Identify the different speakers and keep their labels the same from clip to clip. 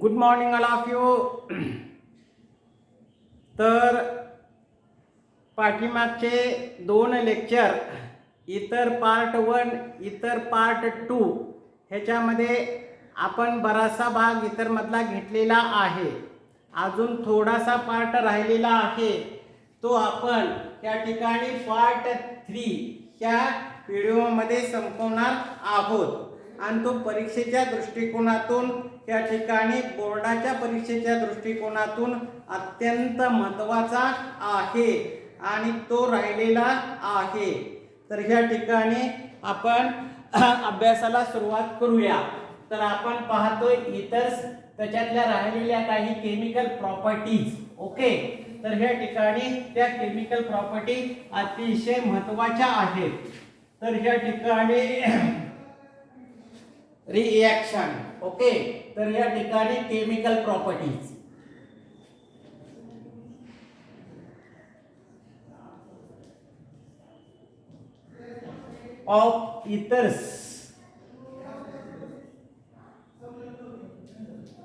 Speaker 1: Good morning all of you. तर पाठीमागचे 2 lecture इतर part 1 इतर पार्ट 2 ह्याच्यामध्ये आपण बराचसा भाग इतर मधला घेतलेला आहे. अजून थोडासा पार्ट राहिलेला आहे तो आपण या ठिकाणी पार्ट 3 ह्या व्हिडिओमध्ये संपवणार आहोत. आणि तो परीक्षेच्या दृष्टिकोनातून या ठिकाणी बोर्डाच्या परीक्षेच्या दृष्टिकोनातून अत्यंत महत्त्वाचा आहे आणि तो राहिलेला आहे. तर ह्या ठिकाणी आपण अभ्यासाला सुरुवात करूया. तर आपण पाहतोय इतर त्याच्यातल्या राहिलेल्या काही केमिकल प्रॉपर्टीज. ओके, तर ह्या ठिकाणी त्या केमिकल प्रॉपर्टी अतिशय महत्त्वाच्या आहेत. तर ह्या ठिकाणी रिएक्शन. ओके, तर या ठिकाणी chemical properties of ethers.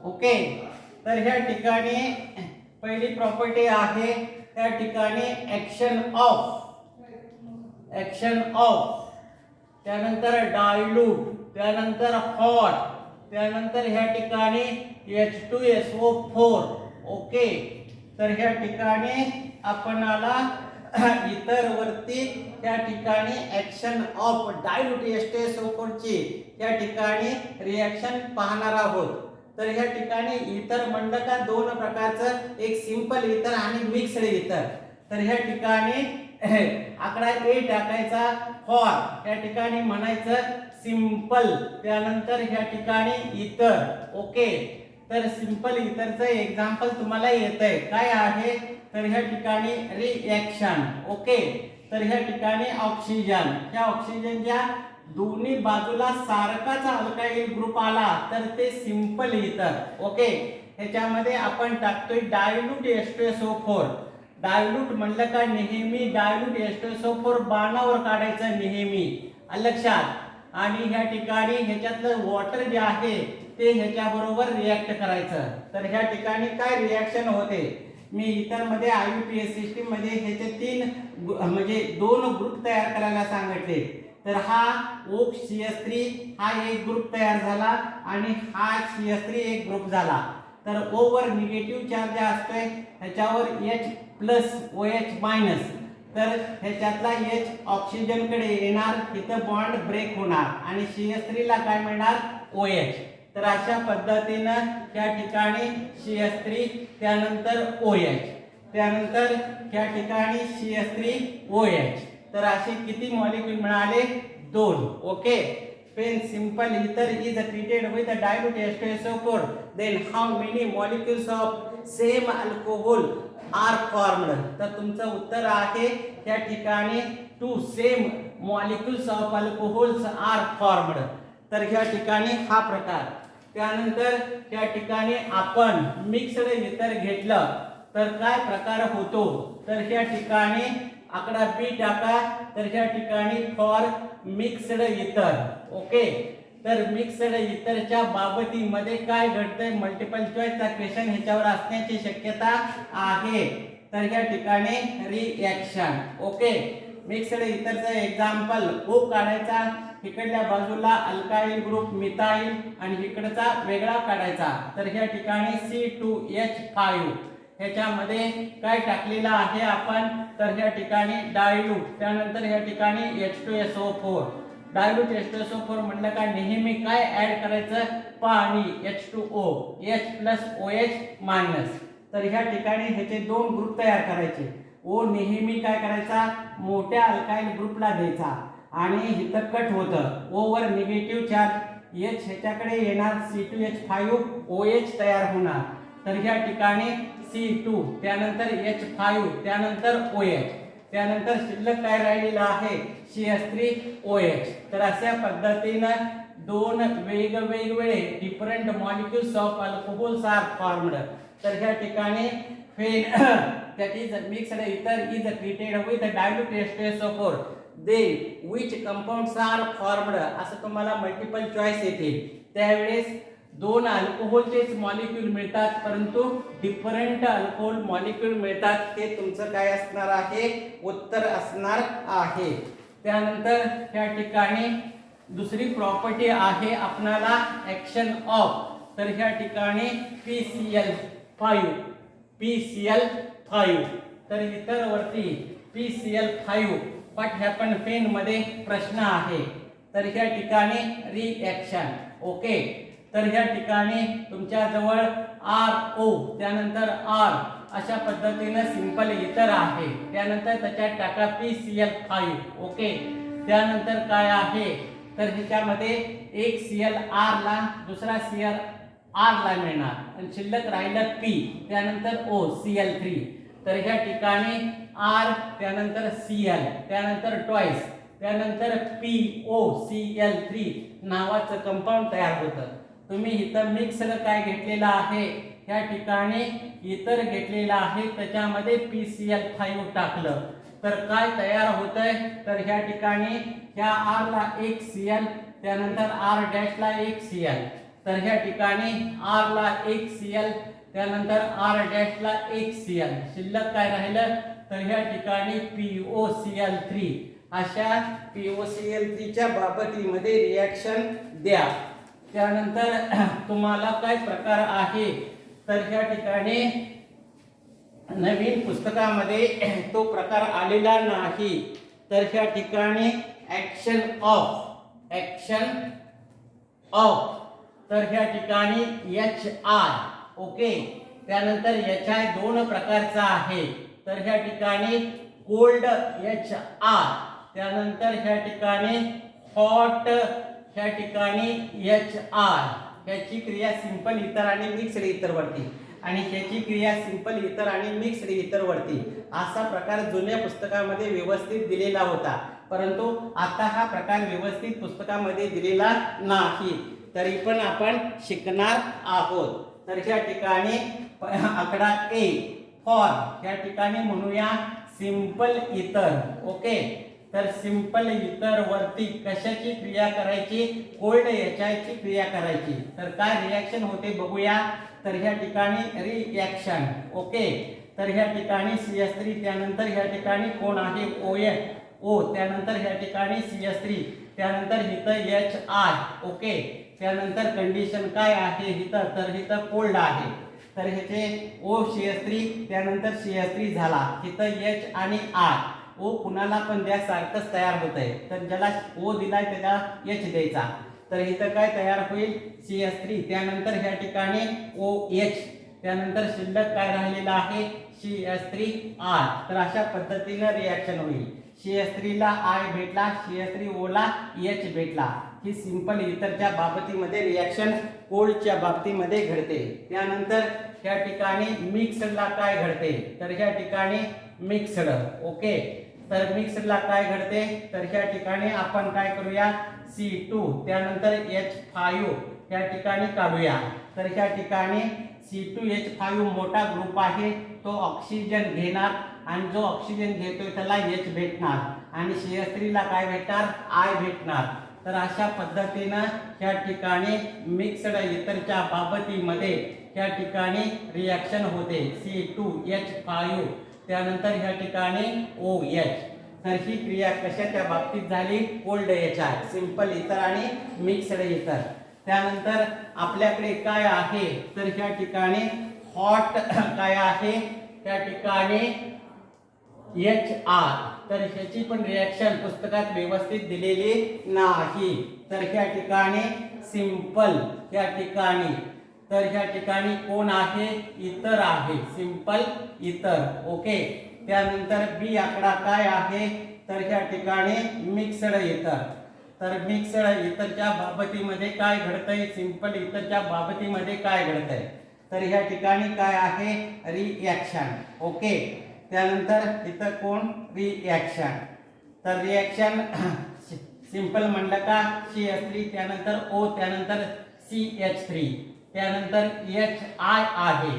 Speaker 1: Okay, तर ह्या ठिकाणी पहिली प्रॉपर्टी आहे त्या ठिकाणी ऍक्शन ऑफ त्यानंतर डायल्यूट, त्यानंतर हॉट, त्यानंतर ह्या ठिकाणी H2SO4. ओके, तर ह्या ठिकाणी आपणाला इतर वरती त्या ठिकाणी ऍक्शन ऑफ डायल्यूट H2SO4 ची त्या ठिकाणी रिएक्शन पाहणार आहोत. तर ह्या ठिकाणी इतर म्हणलं का दोन प्रकारचं, एक सिंपल इतर आणि मिक्स्ड इतर. तर ह्या ठिकाणी आकडा ए टाकायचा, फॉर या ठिकाणी म्हणायचं सिंपल, त्यानंतर ह्या ठिकाणी इतर. ओके, तर सिंपल इतरचं एक्झाम्पल तुम्हाला येतंय काय आहे, तर ह्या ठिकाणी रिएक्शन. ओके, तर ह्या ठिकाणी ऑक्सिजन, ह्या ऑक्सिजनच्या दोन्ही बाजूला सारखाच अल्काइल ग्रुप आला तर ते सिंपल इतर. ओके, ह्याच्यामध्ये आपण टाकतोय डायल्यूट H2SO4. डायल्यूट म्हणलं का नेहमी डायल्यूट H2SO4 बाणावर काढायचं नेहमी, लक्षात. आणि ह्या ठिकाणी ह्याच्यातलं वॉटर जे आहे ते ह्याच्या बरोबर रिएक्ट करायचं. तर ह्या ठिकाणी काय रिएक्शन होते, मी इतर मध्ये IUPAC सिस्टीम मध्ये ह्याचे 3 म्हणजे 2 ग्रुप तयार करायला सांगितले. तर हा OCH3 हा एक ग्रुप तयार झाला आणि हा CH3 एक ग्रुप झाला. तर O वर निगेटिव्ह चार्ज असतोय, ह्याच्यावर H+OH-. तर ह्याच्यातला H ऑक्सिजन कडे येणार, इथं बॉन्ड ब्रेक होणार आणि CH3 ला काय मिळणार, OH. तर अशा पद्धतीनं या ठिकाणी CH3 त्यानंतर OH, त्यानंतर या ठिकाणी CH3OH. तर असे किती मॉलिक्यूल मिळाले, 2. Okay, when simple ether is treated with a dilute H2SO4 then how many molecules of same alcohol are formed. तर तुमचं उत्तर आहे या ठिकाणी 2 same molecules of alcohols are formed. तर ह्या ठिकाणी हा प्रकार. त्यानंतर या ठिकाणी आपण मिक्स्ड इथर घेतलं तर काय प्रकार होतो, तर ह्या ठिकाणी आकडा बी टाका. तर ह्या ठिकाणी फॉर मिक्स्ड इथर. ओके, तर मिक्स्ड इथरच्या बाबतीमध्ये काय घडतंय, मल्टिपल चॉईसचा क्वेश्चन ह्याच्यावर असण्याची शक्यता आहे. तर ह्या ठिकाणी रिएक्शन. ओके, मिक्स्ड इथरचं एक्झाम्पल O काढायचा, इकडल्या बाजूला अल्काइल ग्रुप मिथाइल आणि इकडचा वेगळा काढायचा. तर ह्या ठिकाणी C2H5 ह्याच्यामध्ये काय टाकलेलं आहे आपण, तर ह्या ठिकाणी डायल्यूट, त्यानंतर ह्या ठिकाणी H2SO4. डायल्यूट H2SO4 म्हणलं का नेहमी काय ऍड करायचं, पाणी H2O, H+OH-. तर ह्या ठिकाणी ह्याचे 2 ग्रुप तयार करायचे. O नेहमी काय करायचा, मोठ्या अल्काइल ग्रुपला द्यायचा आणि इथं कट होतं, O वर निगेटिव्ह चार्ज, H ह्याच्याकडे येणार, C2H5OH तयार होणार. तर ह्या ठिकाणी C2 त्यानंतर H5 त्यानंतर OH, त्यानंतर शिल्लक काय राहिलेलं आहे, CH3OH. तर अशा पद्धतीनं 2 वेगवेगळे different molecules of alcohols are formed. तर ह्या ठिकाणी when that is mixed ether is treated with dilute H2SO4 they which compounds are formed, असं तुम्हाला मल्टिपल चॉईस येते. त्यावेळेस दोन अल्कोहोलचेच मॉलिक्यूल मिळतात, परंतु डिफरंट अल्कोहोल मॉलिक्यूल मिळतात, ते तुमचं काय असणार आहे, उत्तर असणार आहे. त्यानंतर या ठिकाणी दुसरी प्रॉपर्टी आहे आपणाला ऍक्शन ऑफ. तर ह्या ठिकाणी PCl5 तर इतर वरती PCl5 व्हॉट हॅपन पेन मध्ये प्रश्न आहे. तर ह्या ठिकाणी रिएक्शन. ओके, तर ह्या ठिकाणी तुमच्या जवळ RO त्यानंतर R अशा पद्धतीने सिंपल इतर आहे. त्यानंतर त्याच्यात टाका PCl5. ओके, त्यानंतर काय आहे, तर ह्याच्यामध्ये एक ClR ला दुसरा ClR ला मिळणार आणि शिल्लक राहिलं P त्यानंतर O Cl3. तर ह्या ठिकाणी R त्यानंतर Cl त्यानंतर ट्वाइस त्यानंतर POCl3 नावाचं कंपाऊंड तयार होतं. तुम्ही इथं मिक्सड काय घेतलेलं आहे, ह्या ठिकाणी इतर घेतलेलं आहे, त्याच्यामध्ये PCl5 टाकलं तर काय तयार होतंय, तर ह्या ठिकाणी ह्या R ला एक Cl त्यानंतर R डॅश ला एक Cl. तर ह्या ठिकाणी R ला एक Cl त्यानंतर R डॅश ला एक Cl, शिल्लक काय राहिलं, तर ह्या ठिकाणी POCl3. अशा POCl3 च्या बाबतीमध्ये रिएक्शन द्या. त्यानंतर तुम्हाला काय प्रकार आहे, तर ह्या ठिकाणी नवीन पुस्तकामध्ये तो प्रकार आलेला नाही. तर ह्या ठिकाणी ऍक्शन ऑफ तर ह्या ठिकाणी HI. ओके, त्यानंतर HI दोन प्रकारचा आहे. तर ह्या ठिकाणी कोल्ड HR त्यानंतर ह्या ठिकाणी हॉट ह्या ठिकाणी HR. ह्याची क्रिया सिंपल इतर आणि मिक्स्ड इतर वरती आणि ह्याची क्रिया सिंपल इतर आणि मिक्स्ड इतर वरती असा प्रकार जुन्या पुस्तकामध्ये व्यवस्थित दिलेला होता, परंतु आता हा प्रकार व्यवस्थित पुस्तकामध्ये दिलेला नाही. तरी पण आपण शिकणार आहोत. तर ह्या ठिकाणी आकडा A फॉर ह्या ठिकाणी म्हणूया सिंपल इतर. ओके, तर सिंपल इतर वरती कशाची क्रिया करायची, कोल्ड HI ची क्रिया करायची. तर काय रिएक्शन होते बघूया. तर ह्या ठिकाणी रिएक्शन. ओके, तर ह्या ठिकाणी CH3 त्यानंतर ह्या ठिकाणी कोण आहे O त्यानंतर ह्या ठिकाणी CH3 त्यानंतर इथं HI. ओके, त्यानंतर कंडिशन काय आहे इथं, तर इथं कोल्ड आहे. तर ह्याचे OCH3 त्यानंतर CH3 झाला, इथं H आणि I. O कुणाला पण द्या सारखंच तयार होत आहे. तर ज्याला O दिलाय त्याला H द्यायचा. तर इथं काय तयार होईल, CH3 त्यानंतर ह्या ठिकाणी OH त्यानंतर शिल्लक काय राहिलेला आहे CH3R. तर अशा पद्धतीने रिएक्शन होईल. CH3 ला I भेटला, CH3 O ला H भेटला. ही सिंपल इतरच्या बाबतीमध्ये रिएक्शन कोल्डच्या बाबतीमध्ये घडते. त्यानंतर ह्या ठिकाणी मिक्सडला काय घडते, तर ह्या ठिकाणी मिक्सड. ओके, तर मिक्सडला काय घडते, तर ह्या ठिकाणी आपण काय करूया C2 त्यानंतर H5 ह्या ठिकाणी काढूया. तर ह्या ठिकाणी C2H5 मोठा ग्रुप आहे, तो ऑक्सिजन घेणार आणि जो ऑक्सिजन घेतोय त्याला H भेटणार आणि CH3 ला काय भेटणार I भेटणार. तर अशा पद्धतीनं ह्या ठिकाणी मिक्सड इतरच्या बाबतीमध्ये ह्या ठिकाणी रिएक्शन होते C2H5 त्यानंतर ह्या ठिकाणी OH. तर ही क्रिया कशाच्या बाबतीत झाली, कोल्ड HI सिंपल इतर आणि मिक्सड इतर. त्यानंतर आपल्याकडे काय आहे, तर ह्या ठिकाणी हॉट काय आहे, त्या ठिकाणी HR. तर ह्याची पण रिएक्शन पुस्तकात व्यवस्थित दिलेली नाही. तर ह्या ठिकाणी सिंपल ह्या ठिकाणी, तर ह्या ठिकाणी कोण आहे, इतर आहे, सिंपल इतर. ओके, त्यानंतर B आकडा काय आहे, तर ह्या ठिकाणी मिक्सड इतर. तर मिक्सड इतरच्या बाबतीमध्ये काय घडतंय, सिंपल इतरच्या बाबतीमध्ये काय घडतंय, तर ह्या ठिकाणी काय आहे रिएक्शन. ओके, त्यानंतर इथं कोण रिएक्शन. तर रिएक्शन सिंपल म्हणलं का CH3 त्यानंतर O त्यानंतर CH3 त्यानंतर HI आहे.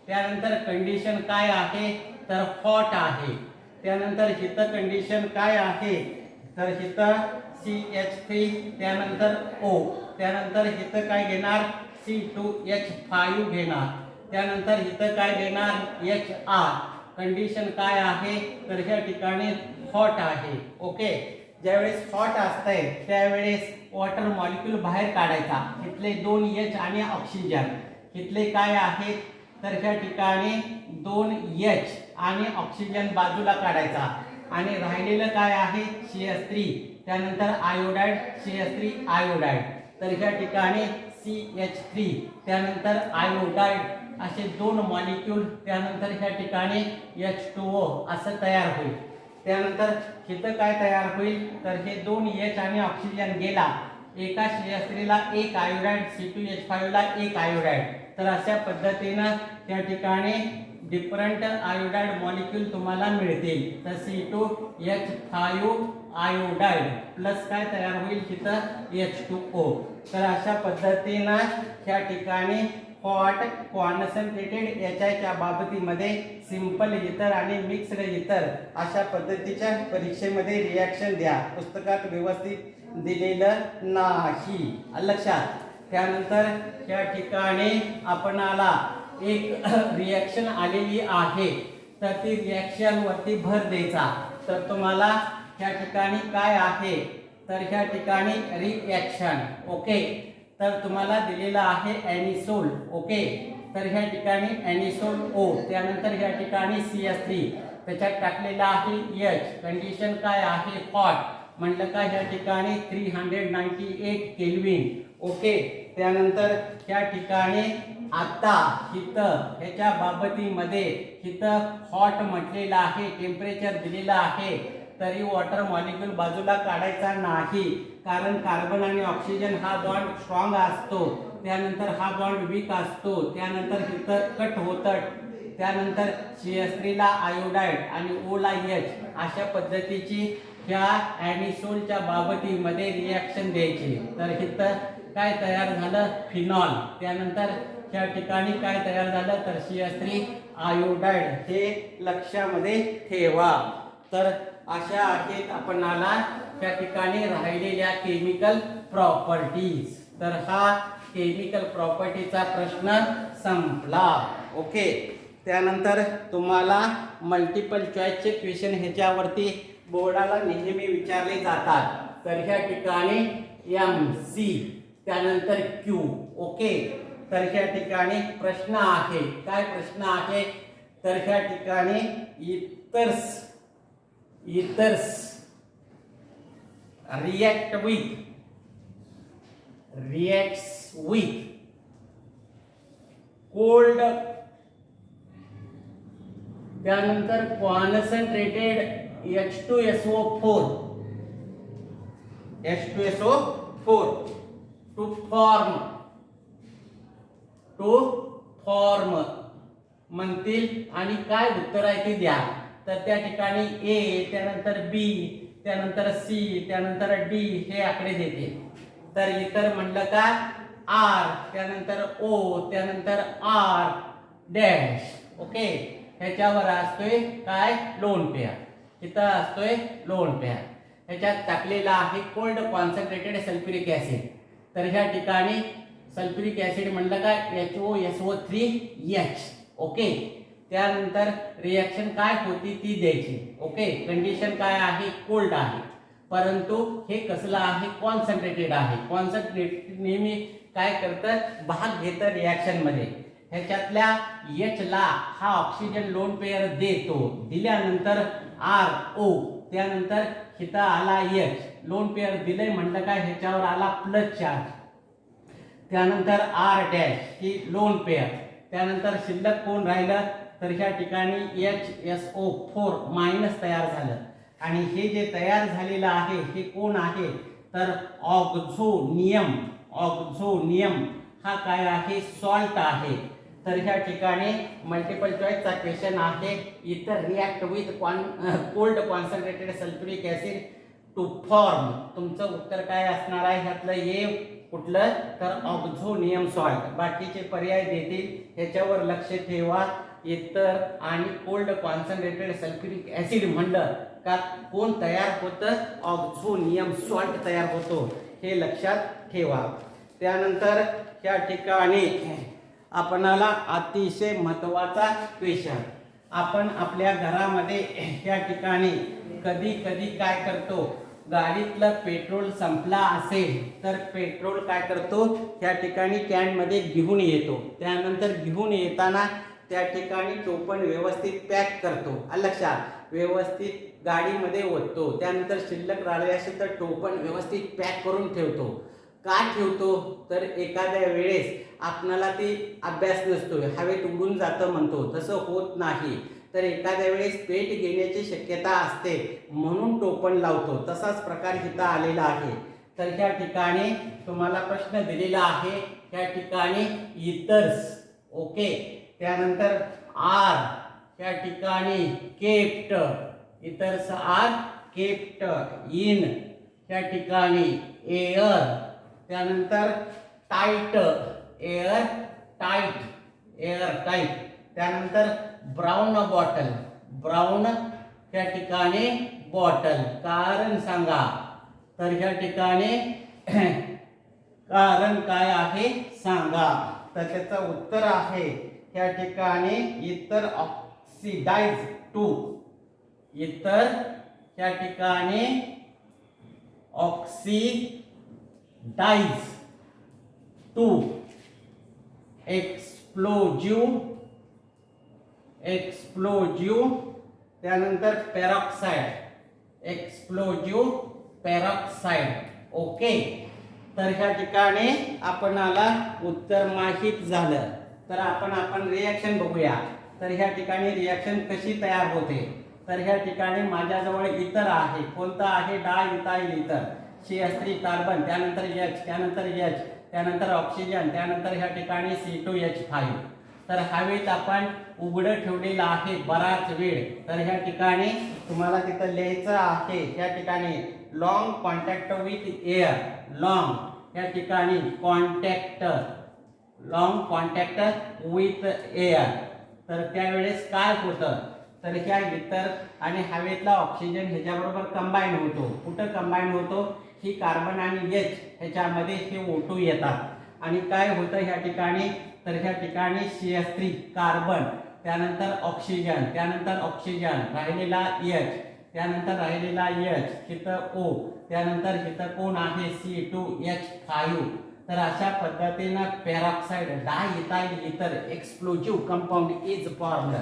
Speaker 1: त्यानंतर कंडिशन काय आहे, तर हॉट आहे. त्यानंतर इथं कंडिशन काय आहे, तर इथं CH3 त्यानंतर O त्यानंतर इथं काय घेणार C2H5 घेणार. त्यानंतर इथं काय देणार HR. कंडिशन काय आहे तर ह्या ठिकाणी हॉट आहे. ओके, ज्यावेळेस हॉट असतंय त्यावेळेस वॉटर मॉलिक्यूल बाहेर काढायचा. इथले 2 H आणि ऑक्सिजन इथले काय आहेत तर ह्या ठिकाणी 2 H आणि ऑक्सिजन बाजूला काढायचा आणि राहिलेलं काय आहे CH3. त्यानंतर आयोडाइड CH3 आयोडाइड. तर ह्या ठिकाणी CH3 त्यानंतर आयोडाइड असे 2 मॉलिक्यूल त्यानंतर ह्या ठिकाणी H2O असं तयार होईल. त्यानंतर इथं काय तयार होईल तर हे 2 H आणि ऑक्सिजन गेला. एका CH3 ला 1 आयोडाइड C2H5 ला 1 आयोडाइड. तर अशा पद्धतीनं त्या ठिकाणी डिफरंट आयोडाइड मॉलिक्यूल तुम्हाला मिळतील. तर C2H5 आयोडाइड प्लस काय तयार होईल तिथं H2O. तर अशा पद्धतीनं ह्या ठिकाणी हॉट कॉन्सन्ट्रेटेड HIच्या बाबतीमध्ये सिंपल इथर आणि मिक्स्ड इथर अशा पद्धतीच्या परीक्षेमध्ये रिॲक्शन द्या. पुस्तकात व्यवस्थित दिलेलं नाही, लक्षात. त्यानंतर या ठिकाणी आपणाला एक रिॲक्शन आलेली आहे तर ती रिॲक्शन वरती भर द्यायचा. तर तुम्हाला या ठिकाणी काय आहे तर ह्या ठिकाणी रिॲक्शन. ओके, तर तुम्हाला दिलेला आहे एनिसोल. ओके, तर ह्या ठिकाणी एनिसोल O. त्यानंतर ह्या ठिकाणी CH3 त्याच्यात टाकलेला आहे H. कंडिशन काय आहे हॉट. म्हटलं का ह्या ठिकाणी 398 केल्विन. ओके, त्यानंतर ह्या ठिकाणी आता इथं ह्याच्या बाबतीमध्ये इथं हॉट म्हटलेलं आहे, टेम्परेचर दिलेलं आहे. तरी वॉटर मॉलिक्यूल बाजूला काढायचा नाही, कारण कार्बन आणि ऑक्सिजन हा बॉन्ड स्ट्रॉंग असतो. त्यानंतर हा बॉन्ड वीक असतो. त्यानंतर इथं कट होतं. त्यानंतर CH3 ला आयोडाइड आणि O ला H अशा पद्धतीची ह्या ॲनिसोलच्या बाबतीमध्ये रिॲक्शन द्यायची. तर इथं काय तयार झालं फिनॉल. त्यानंतर त्या ठिकाणी काय तयार झालं तर CH3 आयोडाइड. हे लक्षामध्ये ठेवा. तर अशा आहेत आपणाला त्या ठिकाणी राहिलेल्या केमिकल प्रॉपर्टीज. तर हा केमिकल प्रॉपर्टीचा प्रश्न संपला. ओके, त्यानंतर तुम्हाला मल्टिपल चॉईसचे क्वेश्चन ह्याच्यावरती बोर्डाला नेहमी विचारले जातात. तर ह्या ठिकाणी MC त्यानंतर Q. ओके, तर ह्या ठिकाणी प्रश्न आहे. काय प्रश्न आहे तर ह्या ठिकाणी इथर्स reacts with cold. त्यानंतर कॉन्सन्ट्रेटेड H2SO4 टू फॉर्म म्हणतील आणि काय उत्तर आहे ते द्या. तर त्या ठिकाणी A त्यानंतर B त्यानंतर C त्यानंतर D हे आकडे देते. तर इतर म्हणलं का R त्यानंतर O त्यानंतर R डॅश. ओके, ह्याच्यावर असतोय काय लोन पेअर. इथं असतोय लोन पेअर. ह्याच्यात टाकलेला आहे कोल्ड कॉन्सन्ट्रेटेड सल्फ्युरिक ऍसिड. तर ह्या ठिकाणी सल्फ्युरिक ऍसिड म्हणलं काय HOSO3H. ओके, त्यानंतर रिॲक्शन काय होती ती द्यायची. ओके, कंडिशन काय आहे कोल्ड आहे, परंतु हे कसलं आहे कॉन्सन्ट्रेटेड आहे. कॉन्सन्ट्रेटेड नेहमी काय करतं भाग घेतं रिॲक्शन मध्ये. ह्याच्यातल्या H ला हा ऑक्सिजन लोन पेअर देतो. दिल्यानंतर RO त्यानंतर इथं आला H लोन पेअर दिले म्हणलं काय ह्याच्यावर आला प्लस चार्ज. त्यानंतर R डॅश ही लोन पेअर. त्यानंतर शिल्लक कोण राहिलं तर ह्या ठिकाणी HSO4 मायनस तयार झालं. आणि हे जे तयार झालेलं आहे हे कोण आहे तर ऑक्झोनियम. ऑक्झोनियम हा काय आहे सॉल्ट आहे. तर ह्या ठिकाणी मल्टिपल चॉईसचा क्वेश्चन आहे इथं react with cold concentrated sulphuric acid to form. तुमचं उत्तर काय असणार आहे ह्यातलं हे कुठलं तर ऑक्झोनियम सॉल्ट. बाकीचे पर्याय देतील ह्याच्यावर लक्ष ठेवा. इतर आणि कोल्ड कॉन्सन्ट्रेटेड सल्फ्युरिक ऍसिड म्हणलं का कोण तयार होतं ऑक्झोनियम सॉल्ट तयार होतो हे लक्षात ठेवा. त्यानंतर या ठिकाणी आपणाला अतिशय महत्त्वाचा क्वेश्चन. आपण आपल्या घरामध्ये या ठिकाणी कधी कधी काय करतो, गाडीतलं पेट्रोल संपला असेल तर पेट्रोल काय करतो, त्या ठिकाणी कॅनमध्ये घेऊन येतो. त्यानंतर घेऊन येताना त्या ठिकाणी टोपण व्यवस्थित पॅक करतो. लक्षात, व्यवस्थित गाडीमध्ये ओततो. त्यानंतर शिल्लक राहिले असेल तर टोपण व्यवस्थित पॅक करून ठेवतो. का ठेवतो, तर एखाद्या वेळेस आपणाला ती अभ्यास नसतो, हवेत उडून जातं म्हणतो, तसं होत नाही. तर एखाद्या वेळेस पेट घेण्याची शक्यता असते म्हणून टोपण लावतो. तसाच प्रकार इथं आलेला आहे. तर ह्या ठिकाणी तुम्हाला प्रश्न दिलेला आहे. ह्या ठिकाणी इतर्स, ओके. त्यानंतर आर, ह्या ठिकाणी केप्ट, इतर्स आर केप्ट इन, ह्या ठिकाणी एअर, त्यानंतर tight, air tight, air tight. त्यानंतर ब्राउन बॉटल, ब्राउन त्या ठिकाणी बॉटल. कारण सांगा, तर ह्या ठिकाणी कारण काय आहे सांगा. तर त्याचं उत्तर आहे ह्या ठिकाणी इतर ऑक्सिडाइज टू, इतर ह्या ठिकाणी ऑक्सिडाइज टू एक्सप्लोजिव्ह, एक्सप्लोजिव्ह, त्यानंतर पेरॉक्साइड, एक्सप्लोजिव्ह पेरॉक्साइड, ओके. तर ह्या ठिकाणी आपणाला उत्तर माहित झालं. तर आपण रिॲक्शन बघूया. तर ह्या ठिकाणी रिॲक्शन कशी तयार होते. तर ह्या ठिकाणी माझ्याजवळ इतर आहे. कोणतं आहे, डायइथाइल इथर, CH3 कार्बन, त्यानंतर H, त्यानंतर H, त्यानंतर ऑक्सिजन, त्यानंतर ह्या ठिकाणी C2H5. तर हवेत आपण उघडं ठेवलेलं आहे बराच वेळ. तर ह्या ठिकाणी तुम्हाला तिथं लिहायचं आहे, ह्या ठिकाणी long contact with air, long या ठिकाणी contact, long contact with air. तर त्यावेळेस काय होतं, तर ह्या इतर आणि हवेतला ऑक्सिजन ह्याच्याबरोबर कंबाईन होतो. कुठं कंबाईन होतो, ही कार्बन आणि H ह्याच्यामध्ये हे O2 येतात आणि काय होतं ह्या ठिकाणी, तर ह्या ठिकाणी CH3 कार्बन, त्यानंतर ऑक्सिजन, त्यानंतर ऑक्सिजन, राहिलेला H, त्यानंतर राहिलेला H, इथं O, त्यानंतर इथं कोण आहे C2H5. तर अशा पद्धतीनं पेरॉक्साइड, डायइथाइल इथर एक्सप्लोजिव्ह कंपाऊंड इज फॉर्मड.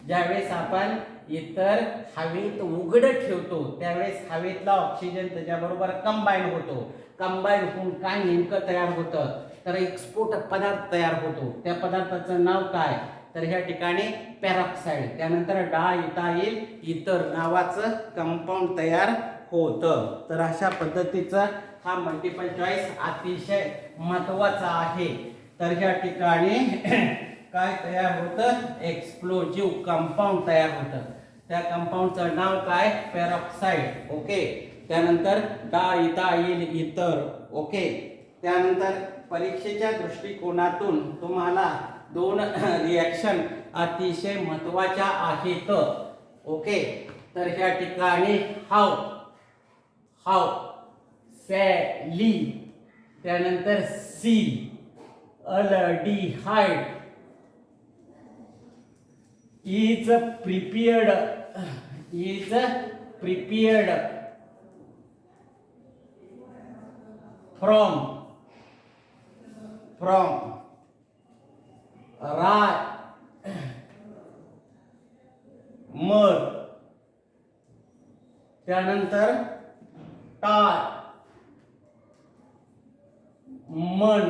Speaker 1: ज्यावेळेस आपण इतर हवेत उघडं ठेवतो त्यावेळेस हवेतला ऑक्सिजन त्याच्याबरोबर कंबाईन होतो. कंबाईन होऊन काय नेमकं तयार होतं, तर एक स्फोटक पदार्थ तयार होतो. त्या पदार्थाचं नाव काय, तर ह्या ठिकाणी पेरॉक्साइड, त्यानंतर डायइथाइल इथर नावाचं कंपाऊंड तयार होतं. तर अशा पद्धतीचा हा मल्टिपल चॉईस अतिशय महत्त्वाचा आहे. तर ह्या ठिकाणी काय तयार होतं, एक्सप्लोजिव्ह कंपाऊंड तयार होतं. त्या कंपाऊंडचं नाव काय, पेरॉक्साइड, ओके. त्यानंतर डायइथाइल इथर, ओके. त्यानंतर परीक्षेच्या दृष्टिकोनातून तुम्हाला दोन रिॲक्शन अतिशय महत्त्वाच्या आहेत, ओके. तर ह्या ठिकाणी हाव, हाव सॅली, त्यानंतर acetaldehyde is prepared from rye mud, त्यानंतर टार मन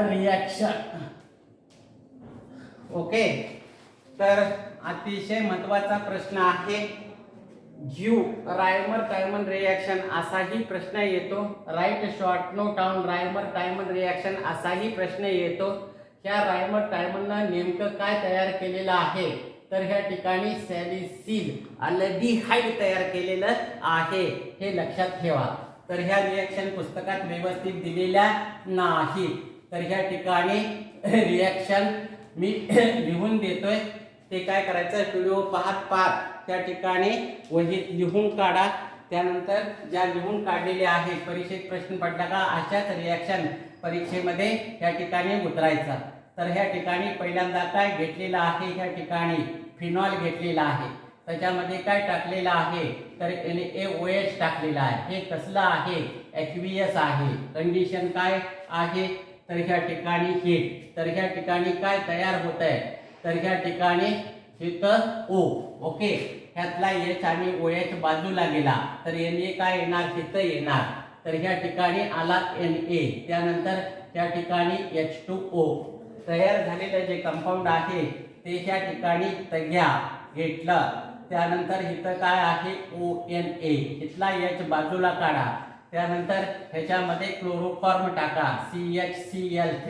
Speaker 1: रिॲक्शन, ओके. तर अतिशय महत्त्वाचा प्रश्न आहे. घ्यू रायमर टायमन रिॲक्शन असाही प्रश्न येतो. Write short note down Reimer Tiemann reaction असाही प्रश्न येतो. ह्या रायमर टायमननं नेमकं काय तयार केलेलं आहे, तर ह्या ठिकाणी सॅलिसिल अल्डिहाइड तयार केलेलं आहे, हे लक्षात ठेवा. तर ह्या रिॲक्शन पुस्तकात व्यवस्थित दिलेल्या नाहीत. तर ह्या ठिकाणी रिॲक्शन मी लिहून देतोय. ते काय करायचं, व्हिडिओ पाहत त्या ठिकाणी वहीत लिहून काढा त्यानंतर ज्या लिहून काढलेल्या आहेत, परीक्षेत प्रश्न पडला का अशाच रिॲक्शन परीक्षेमध्ये या ठिकाणी उतरायचा. तर ह्या ठिकाणी पहिल्यांदा काय घेतलेलं आहे, ह्या ठिकाणी फिनॉल घेतलेला आहे, त्याच्यामध्ये काय टाकलेलं आहे तर NaOH टाकलेला आहे. हे कसलं आहे, ॲक्वियस आहे. कंडिशन काय आहे तर ह्या ठिकाणी हीट. तर ह्या ठिकाणी काय तयार होत आहे तर ह्या ठिकाणी इथं O. ओके, ह्यातला H आणि OH बाजूला गेला तर Na काय येणार तिथं येणार. तर ह्या ठिकाणी आला Na, त्यानंतर त्या ठिकाणी H2O. तयार झालेलं जे कंपाऊंड आहे ते ह्या ठिकाणी घ्या, घेतलं. त्यानंतर इथं काय आहे ONA, इथला H बाजूला काढा. त्यानंतर ह्याच्यामध्ये क्लोरोफॉर्म टाका CHCl3.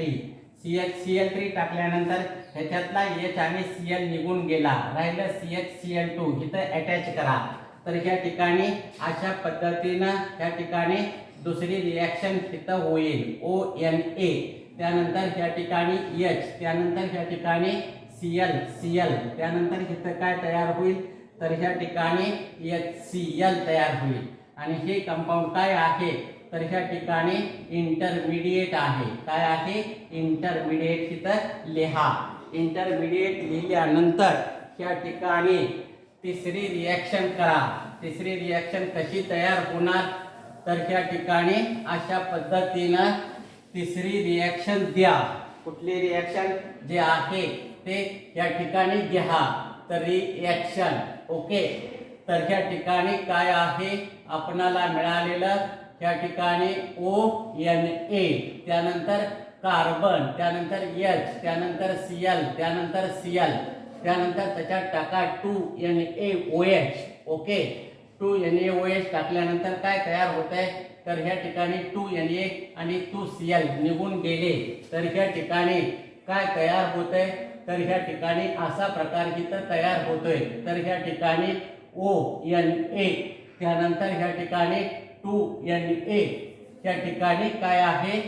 Speaker 1: CHCl3 टाकल्यानंतर ह्याच्यातला H आणि Cl निघून गेला, राहिलं CHCl2, इथं अटॅच करा. तर ह्या ठिकाणी अशा पद्धतीनं ह्या ठिकाणी दुसरी रिॲक्शन तिथं होईल ONA. त्यानंतर ह्या ठिकाणी H, त्यानंतर ह्या ठिकाणी Cl, त्यानंतर इथं काय तयार होईल तर ह्या ठिकाणी HCl तयार होईल. आणि हे कंपाऊंड काय आहे तर ह्या ठिकाणी इंटरमिडिएट आहे. काय आहे इंटरमिडिएट, तिथं लिहा. इंटरमिडिएट लिहिल्यानंतर ह्या ठिकाणी तिसरी रिॲक्शन करा. तिसरी रिॲक्शन कशी तयार होणार तर ह्या ठिकाणी अशा पद्धतीनं तिसरी रिॲक्शन द्या. कुठली रिॲक्शन जे आहे ते या ठिकाणी घ्या. तर रिॲक्शन ओके. तर ह्या ठिकाणी काय आहे आपणाला मिळालेलं, या ठिकाणी ONA, त्यानंतर कार्बन, त्यानंतर H, त्यानंतर Cl, त्यानंतर Cl, त्यानंतर त्याच्यात टाका 2NaOH. ओके, 2NaOH टाकल्यानंतर काय तयार होत आहे तर ह्या ठिकाणी 2Na आणि 2Cl निघून गेले. तर ह्या ठिकाणी काय तयार होत आहे तर ह्या ठिकाणी असा प्रकार इथं तयार होतोय. तर ह्या ठिकाणी ONA, त्यानंतर ह्या ठिकाणी 2Na, त्या ठिकाणी काय आहे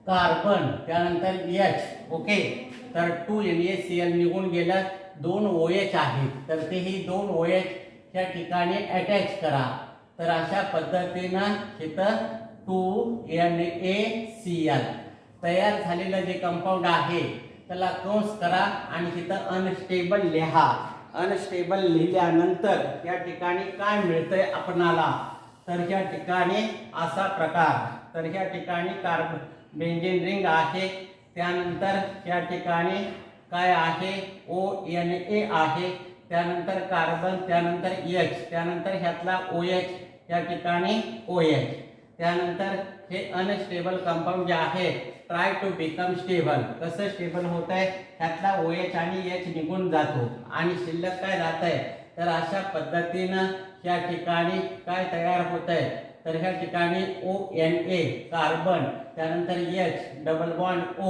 Speaker 1: कार्बन, त्यानंतर H. ओके, तर 2NaCl निघून गेलं, 2 OH आहेत तर ते ही 2 OH त्या ठिकाणी अटॅच करा. तर अशा पद्धतीनं इथं 2NaCl तयार झालेलं जे कंपाऊंड आहे त्याला कंस करा आणि तिथं अनस्टेबल लिहा. अनस्टेबल लिहिल्यानंतर या ठिकाणी काय मिळतंय आपणाला तर ह्या ठिकाणी असा प्रकार. तर ह्या ठिकाणी बेंझीन रिंग आहे, त्यानंतर या ठिकाणी काय आहे ONA आहे, त्यानंतर कार्बन, त्यानंतर H, त्यानंतर ह्यातला OH, या ठिकाणी OH. त्यानंतर हे अनस्टेबल कंपाऊंड जे आहे ट्राय टू बिकम स्टेबल. कसं स्टेबल होत आहे ह्यातला OH आणि H निघून जातो आणि शिल्लक काय राहत आहे. तर अशा पद्धतीनं या ठिकाणी काय तयार होत आहे तर ह्या ठिकाणी ONA कार्बन, त्यानंतर H डबल बॉन्ड O,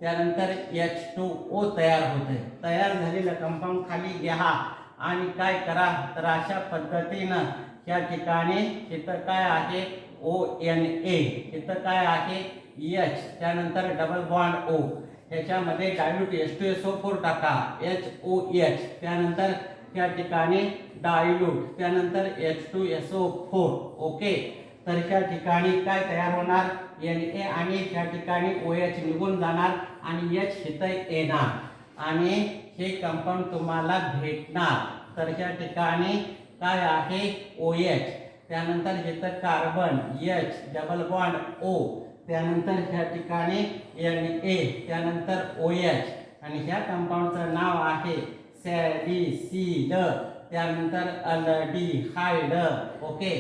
Speaker 1: त्यानंतर H2O तयार होते. तयार झालेलं कंपाऊंड खाली घ्या आणि काय करा तर अशा पद्धतीनं या ठिकाणी इथं काय आहे ONA, इथं काय आहे H, त्यानंतर डबल बॉन्ड O, ह्याच्यामध्ये डायल्यूट H2SO4 टाका HOH, त्यानंतर या ठिकाणी डायल्यूट, त्यानंतर H2SO4. ओके, तर ह्या ठिकाणी काय तयार होणार Na आणि या ठिकाणी OH निघून जाणार आणि H इथं येणार आणि हे कंपाऊंड तुम्हाला भेटणार. तर ह्या ठिकाणी काय आहे OH, त्यानंतर इथं carbon H double bond O, त्यानंतर ह्या ठिकाणी Na, त्यानंतर OH आणि ह्या कंपाऊंडचं नाव आहे सॅलिसिल, त्यानंतर अल्डिहाइड. ओके,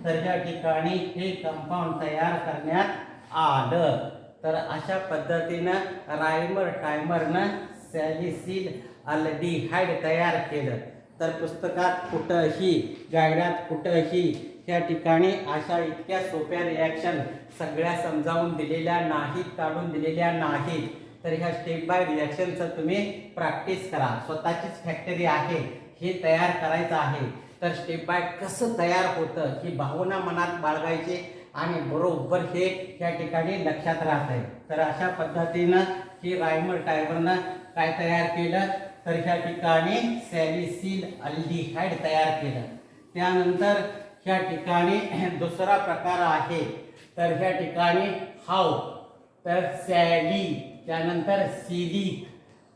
Speaker 1: तर या ठिकाणी हे कंपाऊंड तयार करण्यात आलं. तर अशा पद्धतीनं रायमर टायमरनं सॅलिसिल अल्डिहाइड तयार केलं. तर पुस्तकात कुठंही गायडात कुठंही त्या ठिकाणी अशा इतक्या सोप्या रिॲक्शन सगळ्या समजावून दिलेल्या नाहीत, काढून दिलेल्या नाहीत. तर ह्या स्टेप बाय रिॲक्शनचं तुम्ही प्रॅक्टिस करा. स्वतःचीच फॅक्टरी आहे, हे तयार करायचं आहे. तर स्टेप बाय कसं तयार होतं ही भावना मनात बाळगायची आणि बरोबर हे या ठिकाणी लक्षात राहत आहे. तर अशा पद्धतीनं ही रायमर टायमरनं काय तयार केलं तर ह्या ठिकाणी सॅलिसिल अल्डिहाइड तयार केलं. त्यानंतर ह्या ठिकाणी दुसरा प्रकार आहे. तर ह्या ठिकाणी हाऊ, तर सॅली, त्यानंतर सिलिक,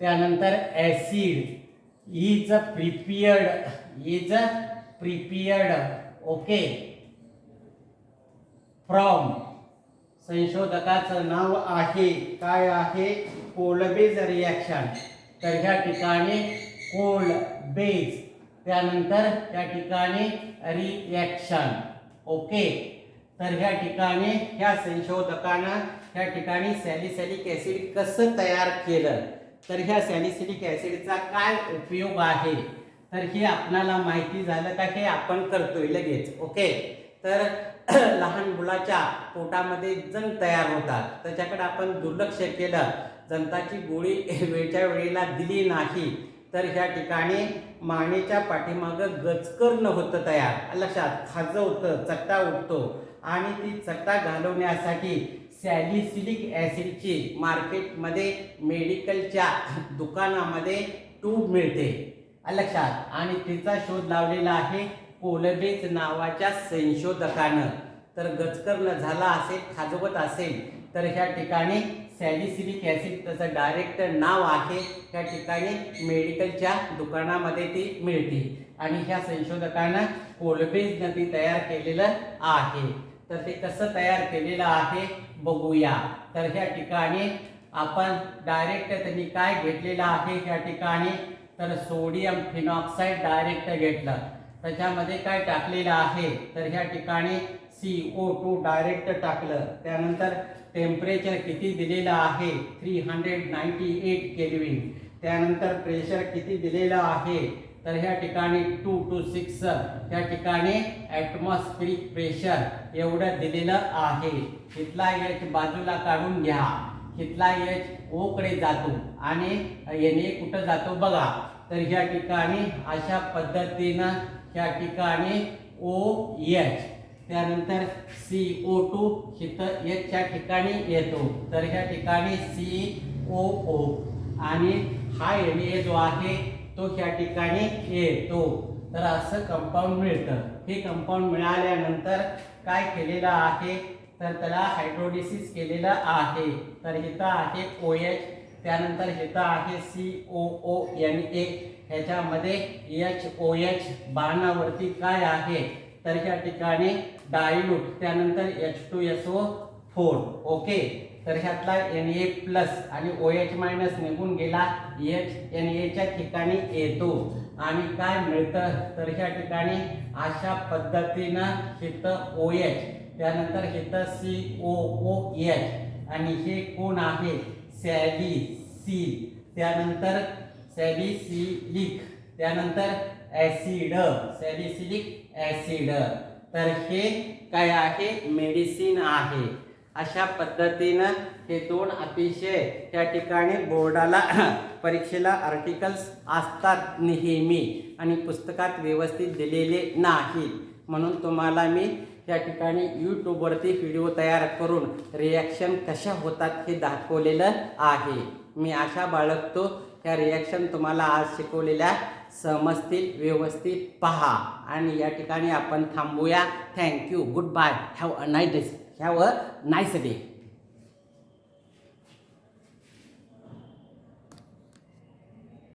Speaker 1: त्यानंतर acid, is prepared okay from. संशोधकाचं नाव आहे काय आहे? Kolbe's reaction. तर ह्या ठिकाणी कोलबेज, त्यानंतर त्या ठिकाणी रिॲक्शन ओके. तर ह्या ठिकाणी ह्या संशोधकानं ह्या ठिकाणी सॅलिसिलिक ॲसिड कसं तयार केलं, तर ह्या सॅलिसिलिक ॲसिडचा काय उपयोग आहे, तर हे आपणाला माहिती झालं का? हे आपण करतोय लगेच ओके. तर लहान मुलाच्या पोटामध्ये जंत तयार होतात, त्याच्याकडे आपण दुर्लक्ष केलं, जंताची गोळी वेळच्या वेळेला दिली नाही, तर ह्या ठिकाणी मानेच्या पाठीमागं गचकर्ण होतं तयार, लक्षात, खाजवतं, चट्टा उठतो. आणि ती चट्टा घालवण्यासाठी सॅलिसिलिक ॲसिडची मार्केटमध्ये मेडिकलच्या दुकानामध्ये ट्यूब मिळते, लक्षात. आणि तिचा शोध लावलेला आहे कोलबेज नावाच्या संशोधकानं. तर गचकर्ण झाला असेल, खाजवत असेल, तर ह्या ठिकाणी सॅलिसिलिक ॲसिड त्याचं डायरेक्ट नाव आहे. त्या ठिकाणी मेडिकलच्या दुकानामध्ये ती मिळते आणि ह्या संशोधकानं कोलबेजनं ती तयार केलेलं आहे. तर ते कसं तयार केलेलं आहे बघूया. तर ह्या ठिकाणी आपण डायरेक्ट त्यांनी काय घेतलेलं आहे ह्या ठिकाणी, तर सोडियम फिनॉक्साईड डायरेक्ट घेतलं, त्याच्यामध्ये काय टाकलेलं आहे, तर ह्या ठिकाणी CO2 डायरेक्ट टाकलं. त्यानंतर टेम्परेचर किती दिलेलं आहे 398 केल्विन. त्यानंतर प्रेशर किती दिलेलं आहे, तर ह्या ठिकाणी 2 to 6 ह्या ठिकाणी ॲटमॉस्फेरिक प्रेशर एवढं दिलेलं आहे. इथला H बाजूला काढून घ्या, इथला H ओकडे जातो आणि Na कुठं जातो बघा. तर ह्या ठिकाणी अशा पद्धतीनं ह्या ठिकाणी OH, त्यानंतर CO2 इथं H च्या ठिकाणी येतो, तर ह्या ठिकाणी COO आणि हा Na जो आहे तो ह्या ठिकाणी येतो. तर असं कंपाऊंड मिळतं. हे कंपाऊंड मिळाल्यानंतर काय केलेलं आहे, तर त्याला हायड्रोलिसिस केलेलं आहे. तर इथं आहे OH, त्यानंतर इथं आहे COONA, ह्याच्यामध्ये HOH बाणावरती काय आहे, तर ह्या ठिकाणी डायल्यूट, त्यानंतर H2SO4 ओके. तर ह्यातला Na+ आणि OH- निघून गेला, Na च्या ठिकाणी येतो आणि काय मिळतं, तर ह्या ठिकाणी अशा पद्धतीनं इथं OH, त्यानंतर इथं COOH आणि हे कोण आहे सॅलिसिल, त्यानंतर सॅलिसिलिक, त्यानंतर ॲसिड, सॅलिसिलिक ॲसिड. तर हे काय आहे मेडिसिन आहे. अशा पद्धतीनं हे दोन अतिशय त्या ठिकाणी बोर्डाला परीक्षेला आर्टिकल्स असतात नेहमी आणि पुस्तकात व्यवस्थित दिलेले नाही, म्हणून तुम्हाला मी या ठिकाणी यूट्यूबवरती व्हिडिओ तयार करून रिॲक्शन कशा होतात हे दाखवलेलं आहे. मी आशा बाळगतो ह्या रिॲक्शन तुम्हाला आज शिकवलेल्या समजतील, व्यवस्थित पहा आणि या ठिकाणी आपण थांबूया. Thank you, goodbye, have a nice day.